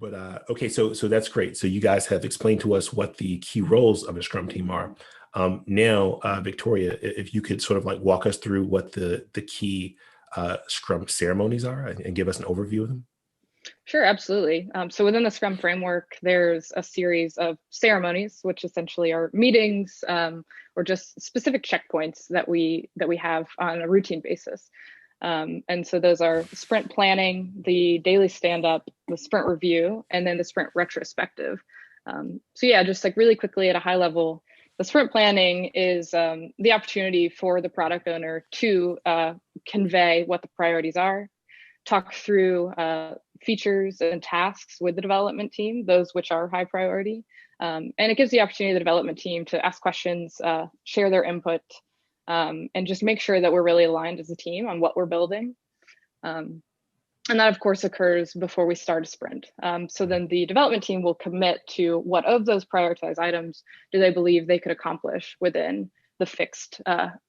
But okay, so that's great. So you guys have explained to us what the key roles of a Scrum team are. Now, Victoria, if you could sort of like walk us through what the key Scrum ceremonies are and give us an overview of them. Sure, absolutely. So within the Scrum framework, there's a series of ceremonies, which essentially are meetings or just specific checkpoints that we have on a routine basis. And so those are sprint planning, the daily stand-up, the sprint review, and then the sprint retrospective. So yeah, just like really quickly at a high level, the sprint planning is the opportunity for the product owner to convey what the priorities are, talk through features and tasks with the development team, those which are high priority. And it gives the opportunity to the development team to ask questions, share their input, and just make sure that we're really aligned as a team on what we're building. And that, of course, occurs before we start a sprint. So then the development team will commit to what of those prioritized items do they believe they could accomplish within the fixed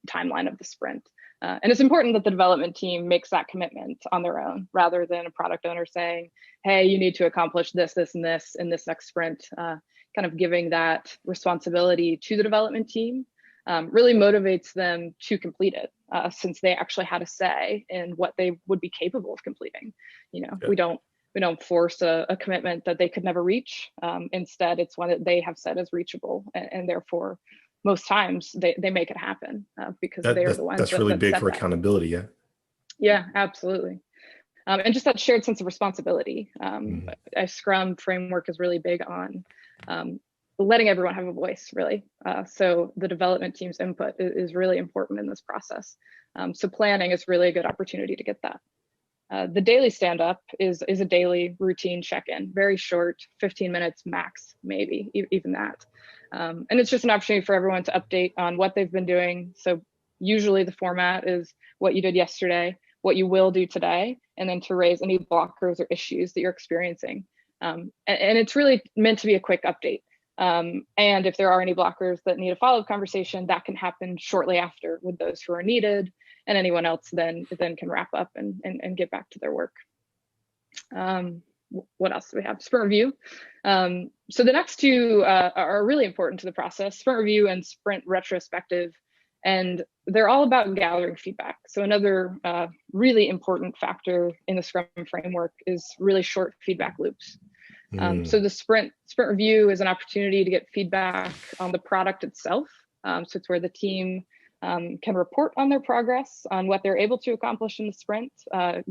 timeline of the sprint. And it's important that the development team makes that commitment on their own, rather than a product owner saying, hey, you need to accomplish this, this, and this in this next sprint. Kind of giving that responsibility to the development team really motivates them to complete it, since they actually had a say in what they would be capable of completing. Yeah. we don't force a commitment that they could never reach. Instead, it's one that they have said is reachable, and therefore most times they make it happen because they're the ones that's really that big set for that. accountability. Yeah, absolutely. And just that shared sense of responsibility. A Scrum framework is really big on letting everyone have a voice, really. So the development team's input is really important in this process. So planning is really a good opportunity to get that. The daily stand-up is a daily routine check-in, very short, 15 minutes max, maybe even that. And it's just an opportunity for everyone to update on what they've been doing. So usually the format is what you did yesterday, what you will do today, and then to raise any blockers or issues that you're experiencing. And it's really meant to be a quick update. And if there are any blockers that need a follow-up conversation, that can happen shortly after with those who are needed, and anyone else then can wrap up and get back to their work. What else do we have? Sprint review. So the next two are really important to the process: sprint review and sprint retrospective. And they're all about gathering feedback. So another really important factor in the Scrum framework is really short feedback loops. So the sprint review is an opportunity to get feedback on the product itself. So it's where the team can report on their progress, on what they're able to accomplish in the sprint,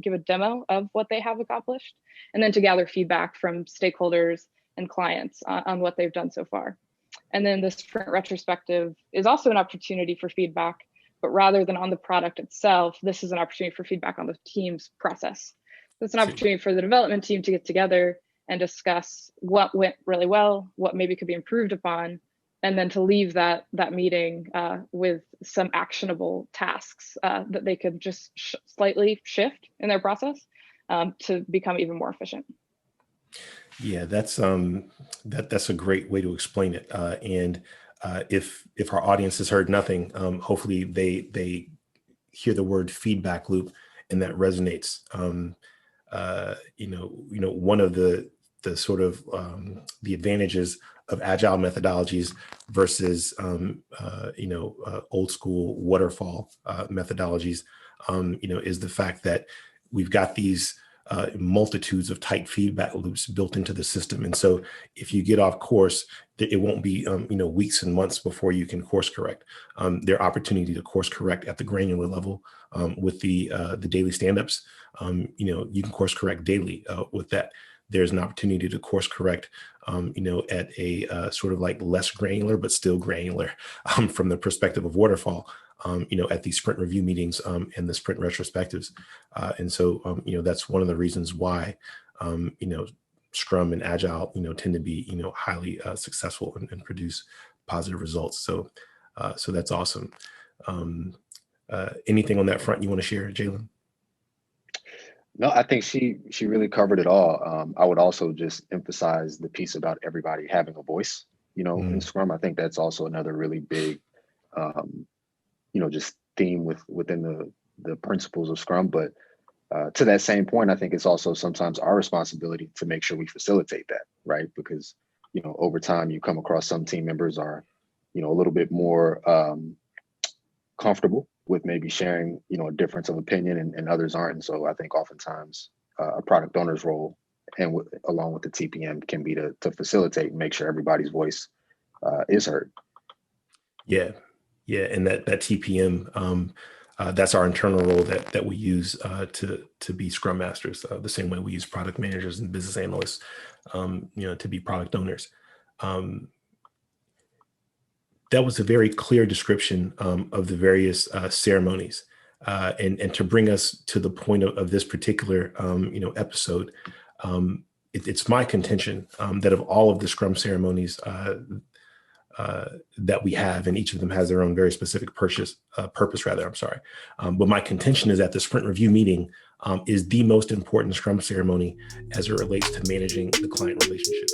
give a demo of what they have accomplished, and then to gather feedback from stakeholders and clients on what they've done so far. And then the sprint retrospective is also an opportunity for feedback, but rather than on the product itself, this is an opportunity for feedback on the team's process. So it's an opportunity for the development team to get together and discuss what went really well, what maybe could be improved upon, and then to leave that meeting with some actionable tasks that they could just slightly shift in their process to become even more efficient. Yeah, that's a great way to explain it. And if our audience has heard nothing, hopefully they hear the word feedback loop and that resonates. One of the sort of the advantages of agile methodologies versus old school waterfall methodologies, is the fact that we've got these multitudes of tight feedback loops built into the system. And so if you get off course, it won't be weeks and months before you can course correct. There are opportunity to course correct at the granular level with the daily stand-ups. You can course correct daily with that. There's an opportunity to course correct, at a sort of like less granular, but still granular from the perspective of waterfall, at these sprint review meetings and the sprint retrospectives. And so, that's one of the reasons why, Scrum and Agile, tend to be, highly successful and produce positive results. So that's awesome. Anything on that front you want to share, Jalen? No, I think she really covered it all. I would also just emphasize the piece about everybody having a voice, in Scrum. I think that's also another really big, just theme within the principles of Scrum. But To that same point, I think it's also sometimes our responsibility to make sure we facilitate that, right? Because, you know, over time you come across some team members are, you know, a little bit more comfortable with maybe sharing, you know, a difference of opinion, and others aren't. And so I think oftentimes a product owner's role, and along with the TPM, can be to facilitate and make sure everybody's voice is heard. Yeah, yeah, and that TPM, that's our internal role that we use to be Scrum Masters, the same way we use product managers and business analysts, you know, to be product owners. That was a very clear description of the various ceremonies, and to bring us to the point of this particular you know, episode. It's my contention that of all of the Scrum ceremonies that we have, and each of them has their own very specific purpose rather, I'm sorry. But my contention is that the sprint review meeting is the most important Scrum ceremony as it relates to managing the client relationship.